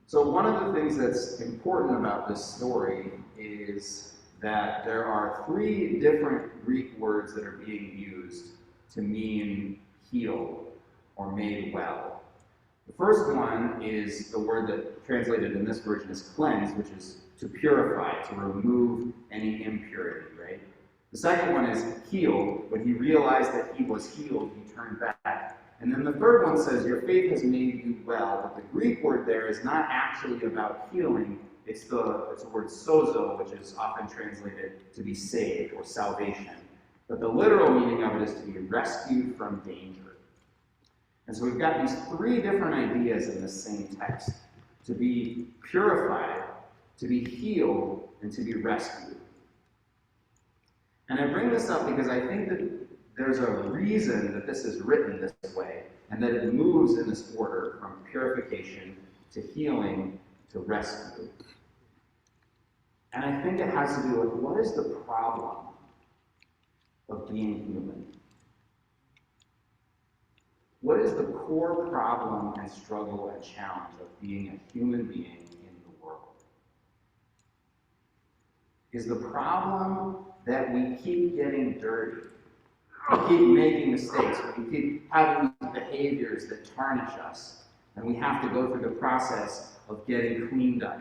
So one of the things that's important about this story is that there are three different Greek words that are being used to mean healed or made well. The first one is the word that translated in this version is cleanse, which is to purify, to remove any impurity, right? The second one is healed. When he realized that he was healed, he turned back. And then the third one says, your faith has made you well. But the Greek word there is not actually about healing. It's the word sozo, which is often translated to be saved or salvation. But the literal meaning of it is to be rescued from danger. And so we've got these three different ideas in the same text: to be purified, to be healed, and to be rescued. And I bring this up because I think that there's a reason that this is written this way, and that it moves in this order from purification to healing to rescue. And I think it has to do with what is the problem of being human? What is the core problem and struggle and challenge of being a human being in the world? Is the problem that we keep getting dirty? We keep making mistakes. We keep having these behaviors that tarnish us. And we have to go through the process of getting cleaned up,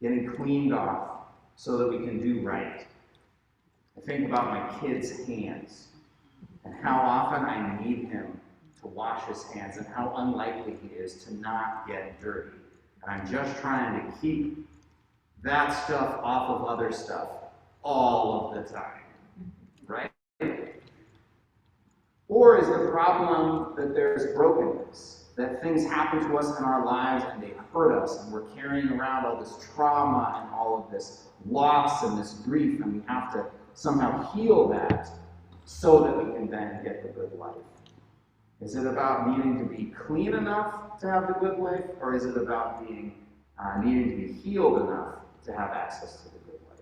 getting cleaned off so that we can do right. I think about my kid's hands and how often I need him to wash his hands and how unlikely he is to not get dirty. And I'm just trying to keep that stuff off of other stuff all of the time, right? Or is the problem that there's brokenness, that things happen to us in our lives and they hurt us, and we're carrying around all this trauma and all of this loss and this grief, and we have to somehow heal that so that we can then get the good life? Is it about needing to be clean enough to have the good life, or is it about being needing to be healed enough to have access to the good life?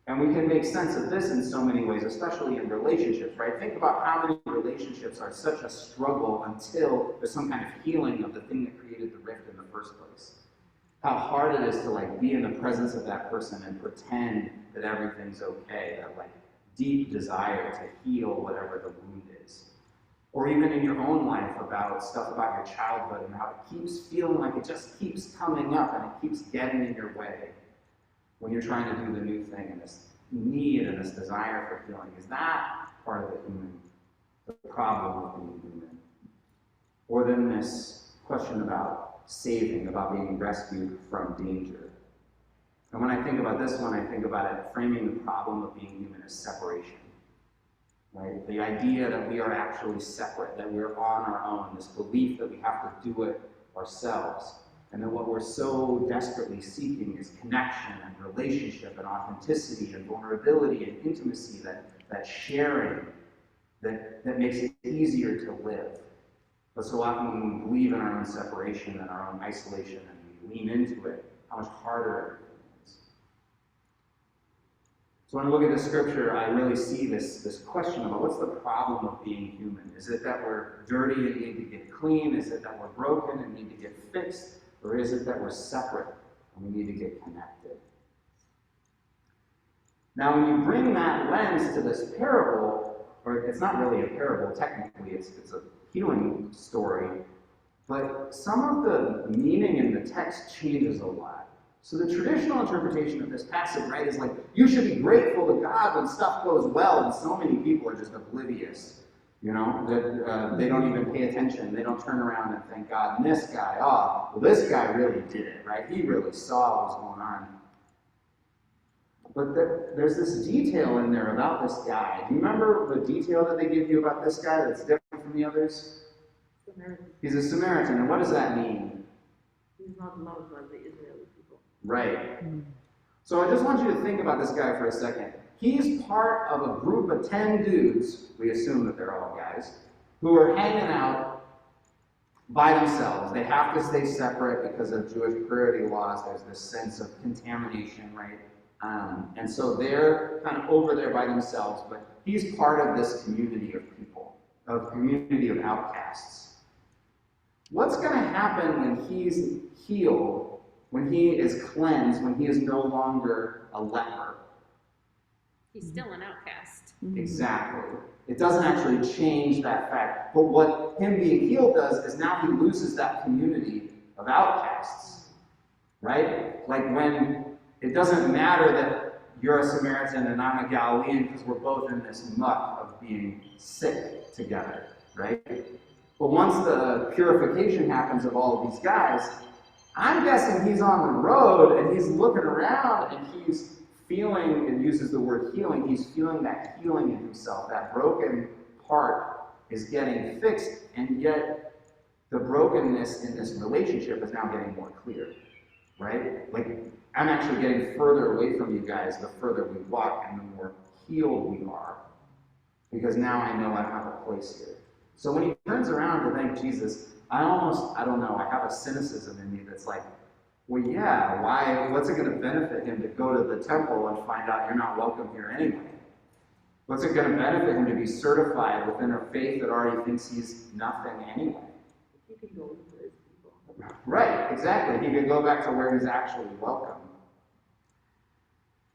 And we can make sense of this in so many ways, especially in relationships, right? Think about how many relationships are such a struggle until there's some kind of healing of the thing that created the rift in the first place. How hard it is to be in the presence of that person and pretend that everything's okay, that deep desire to heal whatever the wound is. Or even in your own life about stuff about your childhood and how it keeps feeling like it just keeps coming up and it keeps getting in your way when you're trying to do the new thing, and this need and this desire for healing. Is that part of the problem of being human? Or then this question about saving, about being rescued from danger. And when I think about this one, I think about it framing the problem of being human as separation. Right? The idea that we are actually separate, that we're on our own, this belief that we have to do it ourselves, and that what we're so desperately seeking is connection and relationship and authenticity and vulnerability and intimacy, that sharing that makes it easier to live. But so often when we believe in our own separation and our own isolation and we lean into it, how much harder it is. So when I look at the scripture, I really see this question about what's the problem of being human? Is it that we're dirty and need to get clean? Is it that we're broken and need to get fixed? Or is it that we're separate and we need to get connected? Now, when you bring that lens to this parable, or it's not really a parable technically, it's a healing story, but some of the meaning in the text changes a lot. So the traditional interpretation of this passage, right, is you should be grateful to God when stuff goes well, and so many people are just oblivious, that they don't even pay attention. They don't turn around and thank God. And this guy, this guy really did it, right? He really saw what was going on. But there's this detail in there about this guy. Do you remember the detail that they give you about this guy that's different from the others? Samaritan. He's a Samaritan, and what does that mean? He's not loved by the Israeli people. Right. So I just want you to think about this guy for a second. He's part of a group of 10 dudes, we assume that they're all guys, who are hanging out by themselves. They have to stay separate because of Jewish purity laws. There's this sense of contamination, right? And so they're kind of over there by themselves, but he's part of this community of people, a community of outcasts. What's going to happen when he's healed, when he is cleansed, when he is no longer a leper? He's still an outcast. Exactly. It doesn't actually change that fact. But what him being healed does is now he loses that community of outcasts. Right? Like when it doesn't matter that you're a Samaritan and I'm a Galilean because we're both in this muck of being sick together. Right? But once the purification happens of all of these guys, I'm guessing he's on the road and he's looking around and he's feeling, it uses the word healing, he's feeling that healing in himself. That broken part is getting fixed, and yet the brokenness in this relationship is now getting more clear. Right? Like, I'm actually getting further away from you guys the further we walk and the more healed we are. Because now I know I have a place here. So when he turns around to thank Jesus, I don't know, I have a cynicism in me that's like, well, yeah, what's it going to benefit him to go to the temple and find out you're not welcome here anyway? What's it going to benefit him to be certified within a faith that already thinks he's nothing anyway? He can go into his people. Right, exactly. He could go back to where he's actually welcome.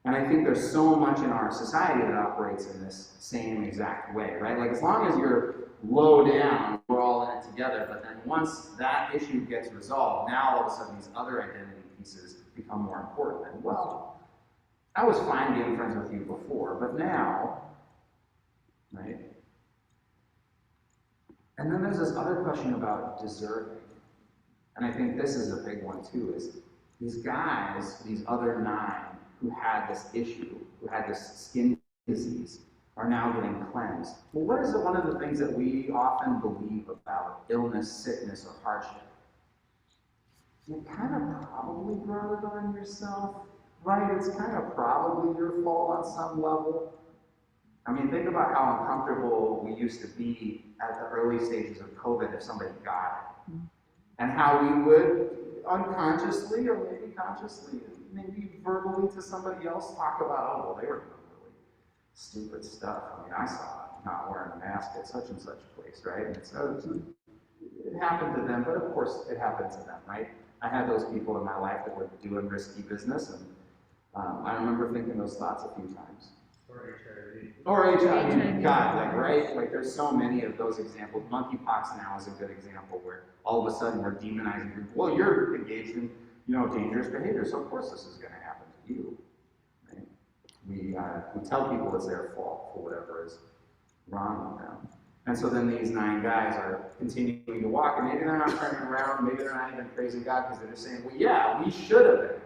And I think there's so much in our society that operates in this same exact way, right? Like, as long as you're low down, we're all in it together, but then once that issue gets resolved, now all of a sudden these other identity pieces become more important. And, well, I was fine being friends with you before, but now, right? And then there's this other question about deserving. And I think this is a big one too, is these guys, these other 9 who had this issue, who had this skin disease, are now getting cleansed. Well, what is one of the things that we often believe about illness, sickness, or hardship? You kind of probably brought it on yourself, right? It's kind of probably your fault on some level. I mean, think about how uncomfortable we used to be at the early stages of COVID if somebody got it. And how we would unconsciously, or maybe consciously, maybe verbally to somebody else, talk about, oh, well, they were doing really stupid stuff. I mean, I saw it, not wearing a mask at such and such place, right? And it happened to them, but of course it happened to them, right? I had those people in my life that were doing risky business, and I remember thinking those thoughts a few times. Or HIV. God, like, right? Like, there's so many of those examples. Monkeypox now is a good example where all of a sudden we're demonizing people. Well, you're engaged in, dangerous behavior, so of course this is going to happen to you. Right? We tell people it's their fault for whatever is wrong with them. And so then these 9 guys are continuing to walk, and maybe they're not turning around, maybe they're not even praising God because they're just saying, well, yeah, we should have been.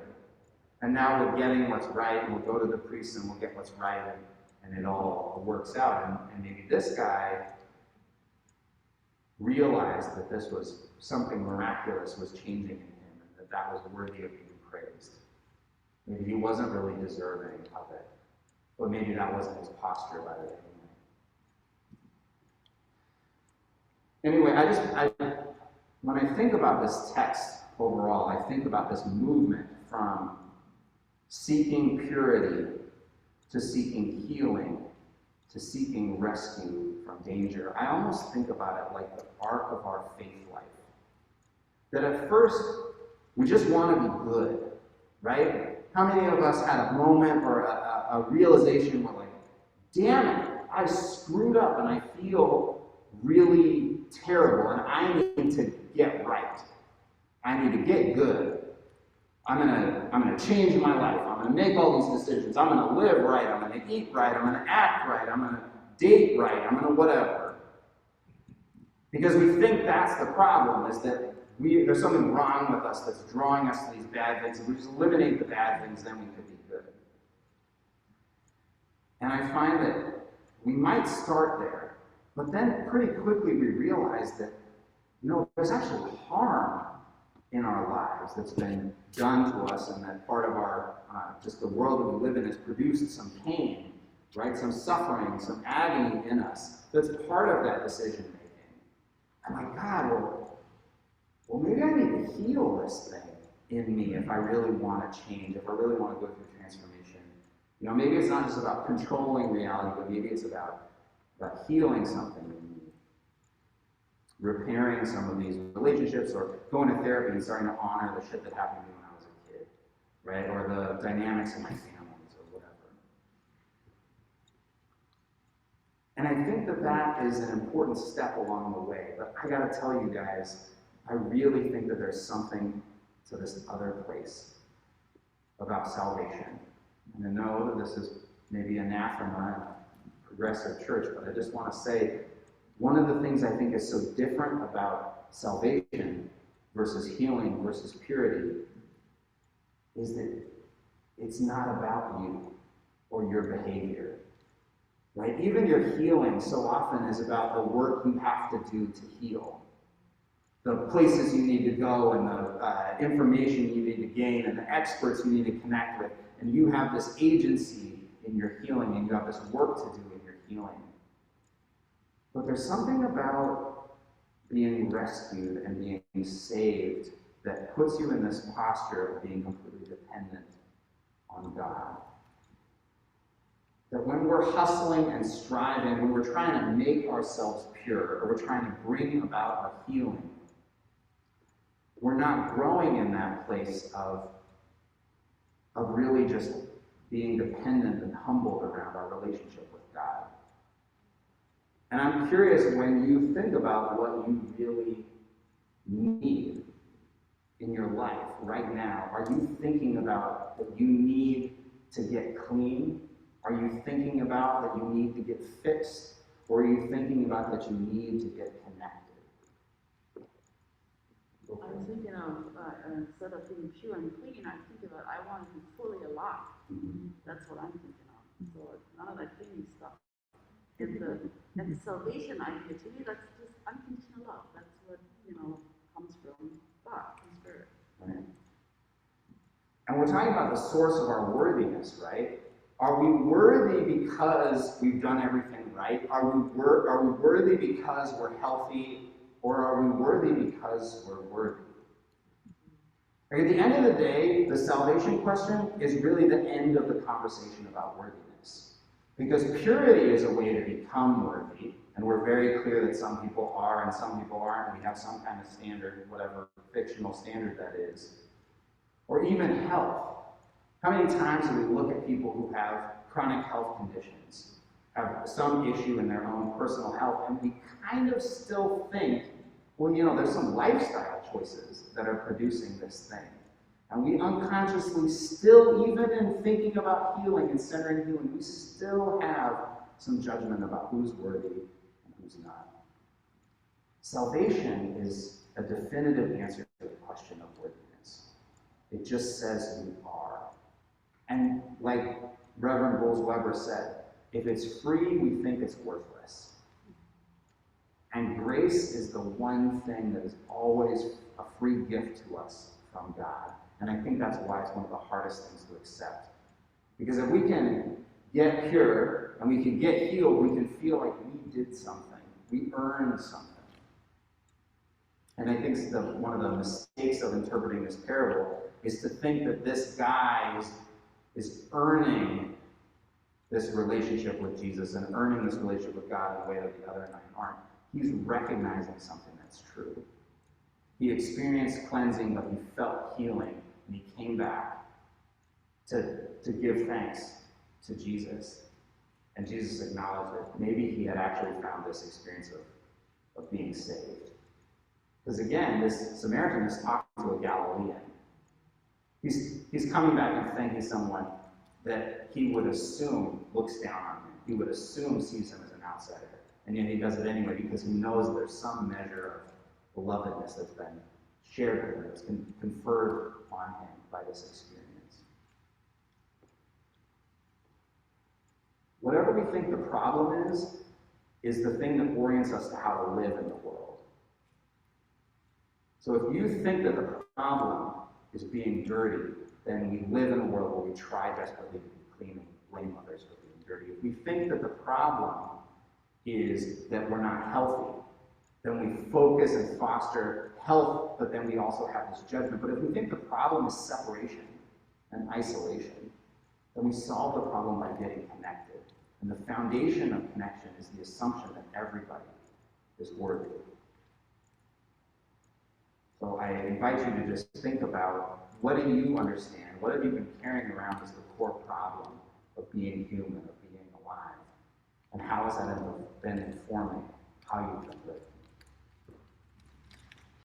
And now we're getting what's right, and we'll go to the priest and we'll get what's right, and it all works out. And maybe this guy realized that this was something miraculous was changing in him, and that was worthy of being praised. Maybe he wasn't really deserving of it, but maybe that wasn't his posture about it anyway. Anyway, when I think about this text overall, I think about this movement from seeking purity to seeking healing to seeking rescue from danger. I almost think about it like the arc of our faith life. That at first, we just want to be good, right? How many of us had a moment or a realization where, like, damn it, I screwed up and I feel really terrible and I need to get right. I need to get good. I'm gonna change my life. I'm gonna make all these decisions. I'm gonna live right. I'm gonna eat right. I'm gonna act right. I'm gonna date right. I'm gonna whatever. Because we think that's the problem, is that there's something wrong with us that's drawing us to these bad things. If we just eliminate the bad things, then we could be good. And I find that we might start there, but then pretty quickly we realize that, there's actually harm in our lives that's been done to us, and that part of our, just the world that we live in has produced some pain, right? Some suffering, some agony in us that's part of that decision making. I'm like, God, well, maybe I need to heal this thing in me if I really want to change, if I really want to go through transformation. Maybe it's not just about controlling reality, but maybe it's about healing something in me. repairing some of these relationships, or going to therapy and starting to honor the shit that happened to me when I was a kid, right? Or the dynamics in my families or whatever. And I think that that is an important step along the way. But I gotta tell you guys, I really think that there's something to this other place about salvation. And I know that this is maybe anathema in a progressive church, but I just want to say, one of the things I think is so different about salvation versus healing versus purity is that it's not about you or your behavior. Right? Even your healing so often is about the work you have to do to heal. The places you need to go and the information you need to gain and the experts you need to connect with. And you have this agency in your healing and you have this work to do in your healing. But there's something about being rescued and being saved that puts you in this posture of being completely dependent on God. That when we're hustling and striving, when we're trying to make ourselves pure, or we're trying to bring about our healing, we're not growing in that place of really just being dependent and humbled around our relationship with God. And I'm curious, when you think about what you really need in your life right now, are you thinking about that you need to get clean? Are you thinking about that you need to get fixed? Or are you thinking about that you need to get connected? Okay. I was thinking of, instead of being pure and clean, I think about I want to be fully alive. Mm-hmm. That's what I'm thinking of. So none of that cleaning stuff. And the salvation idea, to me, that's just unconditional love. That's what, comes from God, from Spirit. Right. And we're talking about the source of our worthiness, right? Are we worthy because we've done everything right? Are we worthy because we're healthy? Or are we worthy because we're worthy? At the end of the day, the salvation question is really the end of the conversation about worthiness. Because purity is a way to become worthy, and we're very clear that some people are and some people aren't, and we have some kind of standard, whatever fictional standard that is. Or even health. How many times do we look at people who have chronic health conditions, have some issue in their own personal health, and we kind of still think, well, there's some lifestyle choices that are producing this thing. And we unconsciously still, even in thinking about healing and centering healing, we still have some judgment about who's worthy and who's not. Salvation is a definitive answer to the question of worthiness. It just says you are. And like Reverend Bowles-Weber said, if it's free, we think it's worthless. And grace is the one thing that is always a free gift to us from God. And I think that's why it's one of the hardest things to accept. Because if we can get pure and we can get healed, we can feel like we did something. We earned something. And I think one of the mistakes of interpreting this parable is to think that this guy is earning this relationship with Jesus and earning this relationship with God in a way that the other nine aren't. He's recognizing something that's true. He experienced cleansing, but he felt healing, and he came back to give thanks to Jesus. And Jesus acknowledged that maybe he had actually found this experience of being saved. Because again, this Samaritan is talking to a Galilean. He's coming back and thanking someone that he would assume looks down on him. He would assume sees him as an outsider. And yet he does it anyway because he knows that there's some measure of belovedness that's been shared with him, that's been conferred on him by this experience. Whatever we think the problem is the thing that orients us to how to live in the world. So if you think that the problem is being dirty, then we live in a world where we try desperately to be clean and blame others for being dirty. If we think that the problem is that we're not healthy, then we focus and foster health, but then we also have this judgment. But if we think the problem is separation and isolation, then we solve the problem by getting connected. And the foundation of connection is the assumption that everybody is worthy. So I invite you to just think about, what do you understand? What have you been carrying around as the core problem of being human, of being alive? And how has that been informing how you've been living?